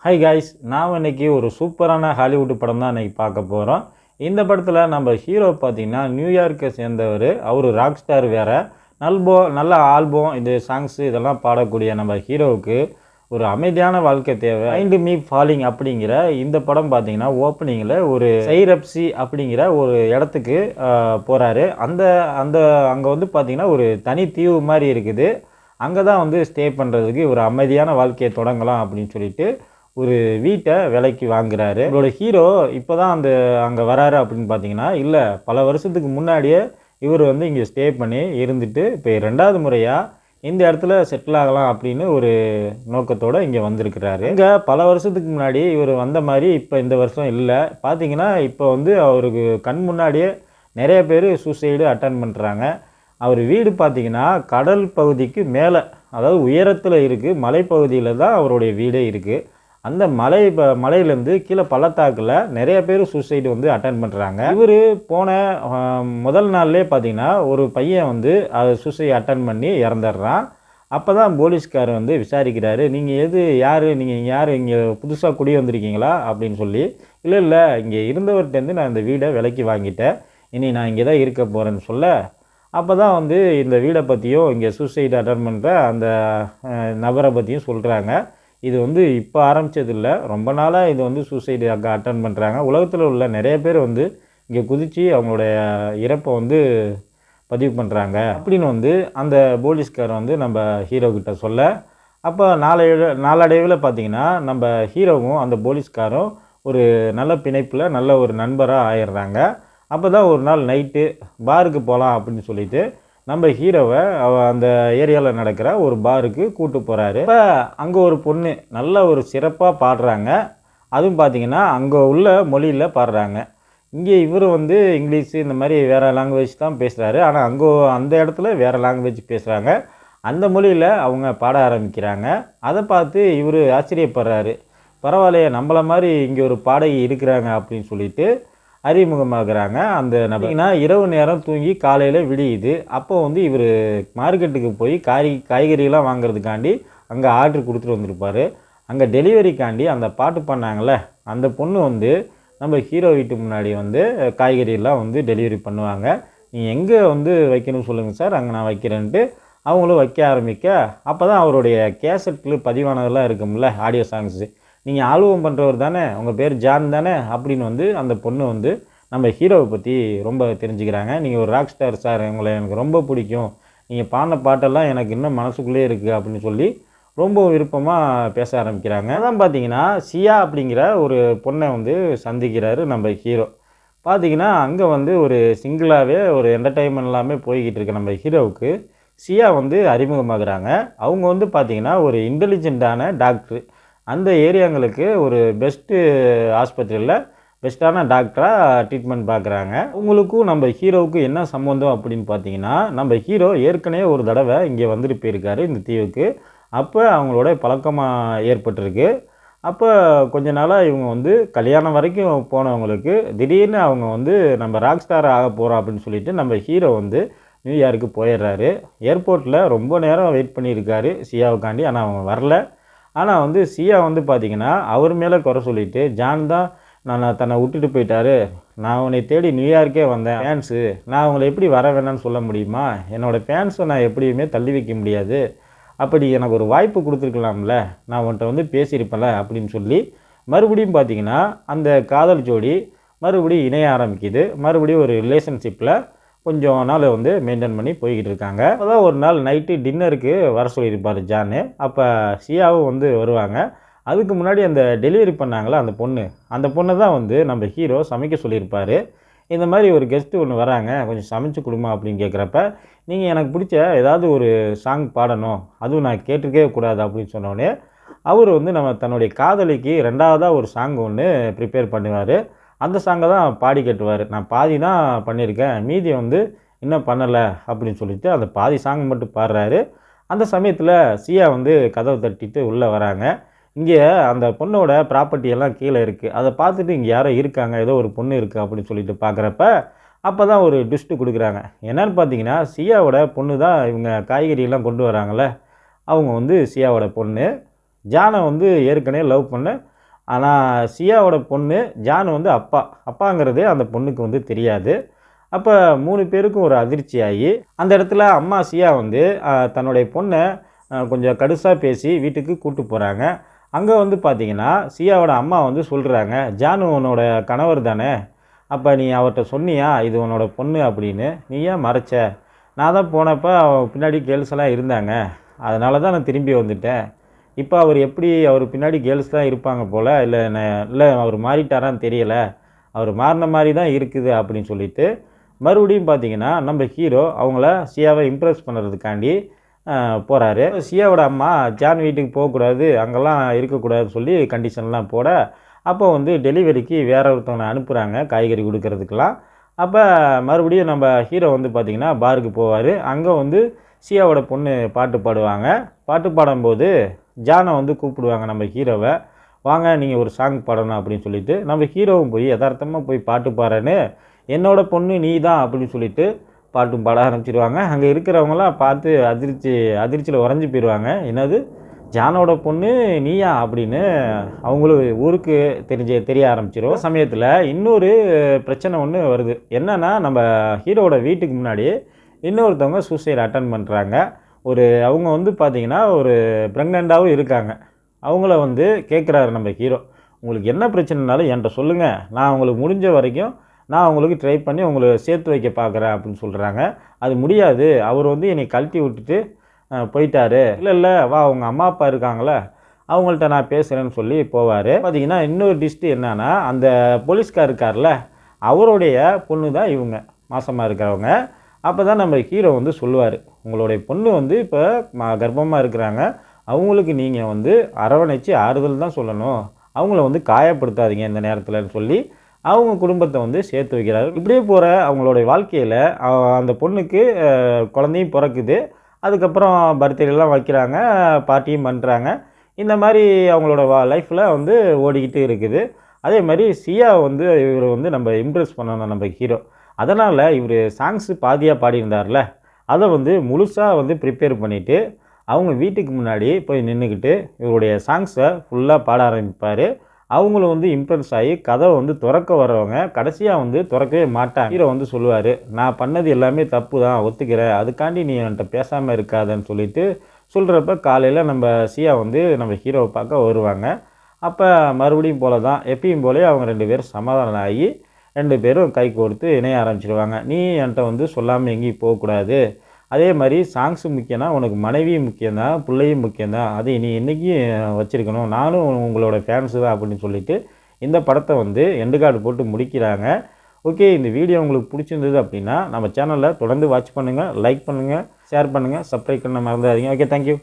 Hi guys, நான் இன்னைக்கு ஒரு சூப்பரான ஹாலிவுட் படம் தான் இன்னைக்கு பார்க்க போகிறோம். இந்த படத்தில் நம்ம ஹீரோ பார்த்தீங்கன்னா நியூயார்க்கை சேர்ந்தவர். அவர் ராக் ஸ்டார் வேறு. நல்ல ஆல்பம் இது சாங்ஸு இதெல்லாம் பாடக்கூடிய நம்ம ஹீரோவுக்கு ஒரு அமைதியான வாழ்க்கை தேவை. மைண்ட் மீ ஃபாலிங் அப்படிங்கிற இந்த படம் பார்த்தீங்கன்னா ஓப்பனிங்கில் ஒரு சைரப்சி அப்படிங்கிற ஒரு இடத்துக்கு போகிறாரு. அந்த அந்த அங்கே வந்து பார்த்தீங்கன்னா ஒரு தனி தீவு மாதிரி இருக்குது. அங்கே தான் வந்து ஸ்டே பண்ணுறதுக்கு ஒரு அமைதியான வாழ்க்கையை தொடங்கலாம் அப்படின்னு சொல்லிட்டு ஒரு வீட்டை விலைக்கு வாங்குறாரு. இவரோட ஹீரோ இப்போ தான் அங்கே வராரு அப்படின்னு பார்த்தீங்கன்னா, இல்லை பல வருஷத்துக்கு முன்னாடியே இவர் வந்து இங்கே ஸ்டே பண்ணி இருந்துட்டு இப்போ 2வது முறையாக இந்த இடத்துல செட்டில் ஆகலாம் அப்படின்னு ஒரு நோக்கத்தோடு இங்கே வந்திருக்கிறாரு. இங்கே பல வருஷத்துக்கு முன்னாடி இவர் வந்த மாதிரி இப்போ இந்த வருஷம் இல்லை. பார்த்தீங்கன்னா இப்போ வந்து அவருக்கு கண் முன்னாடியே நிறைய பேர் சூசைடு அட்டன் பண்ணுறாங்க. அவர் வீடு பார்த்திங்கன்னா கடல் பகுதிக்கு மேலே, அதாவது உயரத்தில் இருக்குது. மலைப்பகுதியில் தான் அவருடைய வீடே இருக்குது. அந்த மலையிலேருந்து கீழே பள்ளத்தாக்கில் நிறைய பேர் சூசைடு வந்து அட்டன் பண்ணுறாங்க. இவர் போன முதல் நாள்லேயே பார்த்தீங்கன்னா ஒரு பையன் வந்து அதை சூசைட் அட்டன் பண்ணி இறந்துடுறான். அப்போ தான் போலீஸ்காரர் வந்து விசாரிக்கிறாரு, நீங்கள் யார் இங்கே புதுசாக குடி வந்திருக்கீங்களா அப்படின்னு சொல்லி. இல்லை இங்கே இருந்தவர்கிட்டேருந்து நான் இந்த வீடை விலைக்கு வாங்கிட்டேன், இனி நான் இங்கே தான் இருக்க போகிறேன்னு சொல்ல. அப்போ தான் வந்து இந்த வீடை பற்றியும் இங்கே சூசைடு அட்டன் பண்ணுற அந்த நபரை பற்றியும் சொல்கிறாங்க. இது வந்து இப்போ ஆரம்பித்தது இல்லை, ரொம்ப நாளாக இது வந்து சூசைடு அங்கே அட்டன் பண்ணுறாங்க. உலகத்தில் உள்ள நிறைய பேர் வந்து இங்கே குதித்து அவங்களுடைய இறப்பை வந்து பதிவு பண்ணுறாங்க அப்படின்னு வந்து அந்த போலீஸ்காரர் வந்து நம்ம ஹீரோக்கிட்ட சொல்ல. அப்போ நாளடைவில் பார்த்திங்கன்னா நம்ம ஹீரோவும் அந்த போலீஸ்காரும் ஒரு நல்ல பிணைப்பில் நல்ல ஒரு நண்பராக ஆயிடுறாங்க. அப்போ தான் ஒரு நாள் நைட்டு பாருக்கு போகலாம் அப்படின்னு சொல்லிட்டு நம்ம ஹீரோவை அந்த ஏரியாவில் நடக்கிற ஒரு பாருக்கு கூப்பிட்டு போகிறாரு. இப்போ அங்கே ஒரு பொண்ணு நல்ல ஒரு சிறப்பாக பாடுறாங்க. அதுவும் பார்த்திங்கன்னா அங்கே உள்ள மொழியில் பாடுறாங்க. இங்கே இவர் வந்து இங்கிலீஷு இந்த மாதிரி வேறு லாங்குவேஜ் தான் பேசுகிறாரு. ஆனால் அந்த இடத்துல வேறு லாங்குவேஜ் பேசுகிறாங்க. அந்த மொழியில் அவங்க பாட ஆரம்பிக்கிறாங்க. அதை பார்த்து இவர் ஆச்சரியப்படுறாரு. பரவாயில்லையே, நம்மளை மாதிரி இங்கே ஒரு பாடகி இருக்கிறாங்க அப்படின்னு சொல்லிட்டு அறிமுகமாகறாங்க. அந்த நபர்னா இரவு நேரம் தூங்கி காலையில் விடியுது. அப்போ வந்து இவர் மார்க்கெட்டுக்கு போய் காய்கறிலாம் வாங்குறதுக்காண்டி அங்கே ஆர்டர் கொடுத்துட்டு வந்திருப்பார். அங்கே டெலிவரிக்காண்டி அந்த பாட்டு பண்ணாங்களே அந்த பொண்ணு வந்து நம்ம ஹீரோ வீட்டு முன்னாடி வந்து காய்கறியெல்லாம் வந்து டெலிவரி பண்ணுவாங்க. நீங்கள் எங்கே வந்து வைக்கணும்னு சொல்லுங்கள் சார், அங்கே நான் வைக்கிறேன்ட்டு அவங்களும் வைக்க ஆரம்பிக்க. அப்போ தான் அவருடைய கேசட்டில் பதிவானதெல்லாம் இருக்கும்ல ஆடியோ சாங்ஸு, நீங்கள் ஆல்பம் பண்ணுறவர் தானே, உங்கள் பேர் ஜான் தானே அப்படின்னு வந்து அந்த பொண்ணு வந்து நம்ம ஹீரோவை பற்றி ரொம்ப தெரிஞ்சுக்கிறாங்க. நீங்கள் ஒரு ராக் ஸ்டார் சார், உங்களை எனக்கு ரொம்ப பிடிக்கும், நீங்கள் பாடின பாட்டெல்லாம் எனக்கு இன்னும் மனசுக்குள்ளே இருக்குது அப்படின்னு சொல்லி ரொம்ப விருப்பமாக பேச ஆரம்பிக்கிறாங்க. அதான் பார்த்தீங்கன்னா சியா அப்படிங்கிற ஒரு பொண்ணை வந்து சந்திக்கிறாரு நம்ம ஹீரோ. பார்த்திங்கன்னா அங்கே வந்து ஒரு சிங்கிளாகவே ஒரு என்டர்டெயின்மெண்ட் எல்லாமே போய்கிட்டு இருக்கு. நம்ம ஹீரோவுக்கு சியா வந்து அறிமுகமாகறாங்க. அவங்க வந்து பார்த்திங்கன்னா ஒரு இன்டெலிஜென்ட்டான டாக்டரு. அந்த ஏரியாங்களுக்கு ஒரு பெஸ்ட்டு ஆஸ்பத்திரியில் பெஸ்ட்டான டாக்டராக ட்ரீட்மெண்ட் பார்க்குறாங்க. அவங்களுக்கும் நம்ம ஹீரோவுக்கு என்ன சம்மந்தம் அப்படின்னு பார்த்தீங்கன்னா, நம்ம ஹீரோ ஏற்கனவே ஒரு தடவை இங்கே வந்துட்டு போயிருக்காரு இந்த தீவுக்கு. அப்போ அவங்களோட பழக்கமாக ஏற்பட்டிருக்கு. அப்போ கொஞ்ச நாளாக இவங்க வந்து கல்யாணம் வரைக்கும் போனவங்களுக்கு திடீர்னு அவங்க வந்து நம்ம ராக் ஸ்டார் ஆக போகிறோம் அப்படின்னு சொல்லிட்டு நம்ம ஹீரோ வந்து நியூயார்க்கு போயிடுறாரு. ஏர்போர்ட்டில் ரொம்ப நேரம் வெயிட் பண்ணியிருக்காரு சியாவுக்காண்டி, ஆனால் அவங்க வரல. ஆனால் வந்து சியா வந்து பார்த்திங்கன்னா அவர் மேலே குறை சொல்லிவிட்டு, ஜான் தான் தன்னை விட்டுட்டு போயிட்டாரு, நான் உன்னை தேடி நியூயார்க்கே வந்தேன், ஃபேன்ஸு நான் அவங்கள எப்படி வர வேணான்னு சொல்ல முடியுமா, என்னோடய ஃபேன்ஸை நான் எப்படியுமே தள்ளி வைக்க முடியாது, அப்படி எனக்கு ஒரு வாய்ப்பு கொடுத்துருக்கலாம்ல, நான் உன்கிட்ட வந்து பேசியிருப்பேன்ல அப்படின்னு சொல்லி மறுபடியும் பார்த்திங்கன்னா அந்த காதல் ஜோடி மறுபடியும் இணைய ஆரம்பிக்குது. மறுபடியும் ஒரு ரிலேஷன்ஷிப்பில் கொஞ்சம் நாள் வந்து மெயின்டைன் பண்ணி போய்கிட்டு இருக்காங்க. அப்போதான் ஒரு நாள் நைட்டு டின்னருக்கு வர சொல்லியிருப்பார் ஜானு. அப்போ சியாவும் வந்து வருவாங்க. அதுக்கு முன்னாடி அந்த டெலிவரி பண்ணாங்களே அந்த பொண்ணை தான் வந்து நம்ம ஹீரோ சமைக்க சொல்லியிருப்பார். இந்த மாதிரி ஒரு கெஸ்ட்டு ஒன்று வராங்க, கொஞ்சம் சமைச்சு கொடுமா அப்படின்னு கேட்குறப்ப, நீங்கள் எனக்கு பிடிச்ச ஏதாவது ஒரு சாங் பாடணும், அதுவும் நான் கேட்டிருக்கவே கூடாது அப்படின்னு சொன்னோடனே அவர் வந்து தன்னுடைய காதலிக்கு 2வதாக ஒரு சாங் ஒன்று ப்ரிப்பேர் பண்ணுவார். அந்த சாங்கை தான் பாடி கட்டுவார். நான் பாதி தான் பண்ணியிருக்கேன், மீதி வந்து இன்னும் பண்ணலை அப்படின்னு சொல்லிட்டு அந்த பாதி சாங் மட்டும் பாடுறாரு. அந்த சமயத்தில் சியா வந்து கதவை தட்டிட்டு உள்ளே வராங்க. இங்கே அந்த பொண்ணோட ப்ராப்பர்ட்டியெல்லாம் கீழே இருக்குது, அதை பார்த்துட்டு இங்கே யாரோ இருக்காங்க, ஏதோ ஒரு பொண்ணு இருக்குது அப்படின்னு சொல்லிட்டு பார்க்குறப்ப அப்போ தான் ஒரு ட்விஸ்ட்டு கொடுக்குறாங்க. என்னென்னு பார்த்தீங்கன்னா சியாவோட பொண்ணு தான் இவங்க காய்கறியெல்லாம் கொண்டு வராங்களே, அவங்க வந்து சியாவோட பொண்ணு. ஜானை வந்து ஏற்கனவே லவ் பண்ண ஆனால் சியாவோட பொண்ணு ஜான் வந்து அப்பாங்கிறதே அந்த பொண்ணுக்கு வந்து தெரியாது. அப்போ 3 பேருக்கும் ஒரு அதிர்ச்சி ஆகி அந்த இடத்துல அம்மா சியா வந்து தன்னுடைய பொண்ணை கொஞ்சம் கடுசாக பேசி வீட்டுக்கு கூப்பிட்டு போகிறாங்க. அங்கே வந்து பார்த்திங்கன்னா சியாவோட அம்மா வந்து சொல்கிறாங்க, ஜானு உன்னோட கணவர் தானே, அப்போ நீ அவர்கிட்ட சொன்னியா இது உன்னோட பொண்ணு அப்படின்னு, நீ ஏன் மறைச்ச? நான் தான் போனப்போ பின்னாடி கேர்ள்ஸ் எல்லாம் இருந்தாங்க, அதனால தான் நான் திரும்பி வந்துட்டேன். இப்போ அவர் பின்னாடி கேர்ள்ஸ் தான் இருப்பாங்க போல், இல்லை அவர் மாறிட்டாரான்னு தெரியலை, அவர் மாறின மாதிரி தான் இருக்குது அப்படின்னு சொல்லிட்டு மறுபடியும் பார்த்திங்கன்னா நம்ம ஹீரோ அவங்கள சியாவை இம்ப்ரெஸ் பண்ணுறதுக்காண்டி போகிறாரு. சியாவோட அம்மா ஜான் வீட்டுக்கு போகக்கூடாது, அங்கெல்லாம் இருக்கக்கூடாதுன்னு சொல்லி கண்டிஷன்லாம் போட, அப்போ வந்து டெலிவரிக்கு வேற ஒருத்தவங்களை அனுப்புகிறாங்க காய்கறி கொடுக்கறதுக்கெலாம். அப்போ மறுபடியும் நம்ம ஹீரோ வந்து பார்த்திங்கன்னா பாருக்கு போவார். அங்கே வந்து சியாவோட பொண்ணு பாட்டு பாடுவாங்க. பாட்டு பாடும்போது ஜானை வந்து கூப்பிடுவாங்க நம்ம ஹீரோவை, வாங்க நீங்கள் ஒரு சாங் பாடணும் அப்படின்னு சொல்லிட்டு. நம்ம ஹீரோவும் போய் யதார்த்தமாக போய் பாட்டு பாடுறேன்னு, என்னோட பொண்ணு நீ தான் அப்படின்னு சொல்லிட்டு பாட்டும் பாட ஆரம்பிச்சிருவாங்க. அங்கே இருக்கிறவங்களாம் பார்த்து அதிர்ச்சியில் உறைஞ்சி போயிடுவாங்க. என்னது ஜானோட பொண்ணு நீயா அப்படின்னு அவங்களும் ஊருக்கு தெரிய ஆரம்பிச்சிடும். சமயத்தில் இன்னொரு பிரச்சனை ஒன்று வருது. என்னென்னா நம்ம ஹீரோவோட வீட்டுக்கு முன்னாடி இன்னொருத்தவங்க சூசைட் அட்டன் பண்ணுறாங்க. அவங்க வந்து பார்த்திங்கன்னா ஒரு ப்ரெக்னெண்ட்டாகவும் இருக்காங்க. அவங்கள வந்து கேட்குறாரு நம்ம ஹீரோ, உங்களுக்கு என்ன பிரச்சனைனாலும் என்கிட்ட சொல்லுங்கள், நான் உங்களுக்கு முடிஞ்ச வரைக்கும் நான் உங்களுக்கு ட்ரை பண்ணி உங்களை சேர்த்து வைக்க பார்க்குறேன் அப்படின்னு சொல்கிறாங்க. அது முடியாது, அவர் வந்து என்னை கழட்டி விட்டுட்டு போயிட்டாரு. இல்லை வா அவங்க அம்மா அப்பா இருக்காங்களே அவங்கள்ட்ட நான் பேசுகிறேன்னு சொல்லி போவார். பார்த்திங்கன்னா இன்னொரு டிஸ்ட்டு என்னன்னா, அந்த போலீஸ்கார் இருக்கார்ல அவருடைய பொண்ணு தான் இவங்க மாசமாக இருக்கிறவங்க. அப்போ தான் நம்ம ஹீரோ வந்து சொல்லுவார், உங்களுடைய பொண்ணு வந்து இப்போ கர்ப்பமாக இருக்கிறாங்க, அவங்களுக்கு நீங்கள் வந்து அரவணைச்சு ஆறுதல் தான் சொல்லணும், அவங்கள வந்து காயப்படுத்தாதீங்க இந்த நேரத்தில்னு சொல்லி அவங்க குடும்பத்தை வந்து சேர்த்து வைக்கிறாரு. இப்படியே போகிற அவங்களுடைய வாழ்க்கையில் அந்த பொண்ணுக்கு குழந்தையும் பிறக்குது. அதுக்கப்புறம் பர்த்டேலாம் வைக்கிறாங்க, பார்ட்டியும் பண்ணுறாங்க. இந்த மாதிரி அவங்களோட லைஃப்பில் வந்து ஓடிக்கிட்டு இருக்குது. அதே மாதிரி சியா வந்து இவர் வந்து நம்ம இம்ப்ரெஸ் பண்ணணும் நம்ம ஹீரோ. அதனால் இவர் சாங்ஸு பாதியாக பாடியிருந்தார்ல, அதை வந்து முழுசாக வந்து ப்ரிப்பேர் பண்ணிவிட்டு அவங்க வீட்டுக்கு முன்னாடி போய் நின்றுக்கிட்டு இவருடைய சாங்ஸை ஃபுல்லாக பாட ஆரம்பிப்பார். அவங்களும் வந்து இம்ப்ரெஸ் ஆகி கதவை வந்து திறக்க வர்றவங்க கடைசியாக வந்து திறக்கவே மாட்டாங்க. ஹீரோ வந்து சொல்லுவார், நான் பண்ணது எல்லாமே தப்பு தான் ஒத்துக்கிறேன், அதுக்காண்டி நீ என்கிட்ட பேசாமல் இருக்காதன்னு சொல்லிட்டு சொல்கிறப்ப காலையில் நம்ம சியா வந்து நம்ம ஹீரோவை பார்க்க வருவாங்க. அப்போ மறுபடியும் போல தான் எப்பயும் போலே அவங்க 2 பேரும் சமாதானம் ஆகி 2 பேரும் கை கோர்த்து இணைய ஆரம்பிச்சிடுவாங்க. நீ என்கிட்ட வந்து சொல்லாமல் எங்கேயும் போகக்கூடாது, அதே மாதிரி சாங்ஸு முக்கியம்னா உனக்கு மனைவியும் முக்கியம்தான், பிள்ளையும் முக்கியம்தான், அதை நீ என்றைக்கும் வச்சுருக்கணும், நானும் உங்களோட ஃபேன்ஸு தான் அப்படின்னு சொல்லிட்டு இந்த படத்தை வந்து எண்டு கார்டு போட்டு முடிக்கிறாங்க. ஓகே, இந்த வீடியோ உங்களுக்கு பிடிச்சிருந்தது அப்படின்னா நம்ம சேனலில் தொடர்ந்து வாட்ச் பண்ணுங்கள், லைக் பண்ணுங்கள், ஷேர் பண்ணுங்கள், சப்ஸ்கிரைப் பண்ண மறந்துடாதீங்க. Okay, thank you.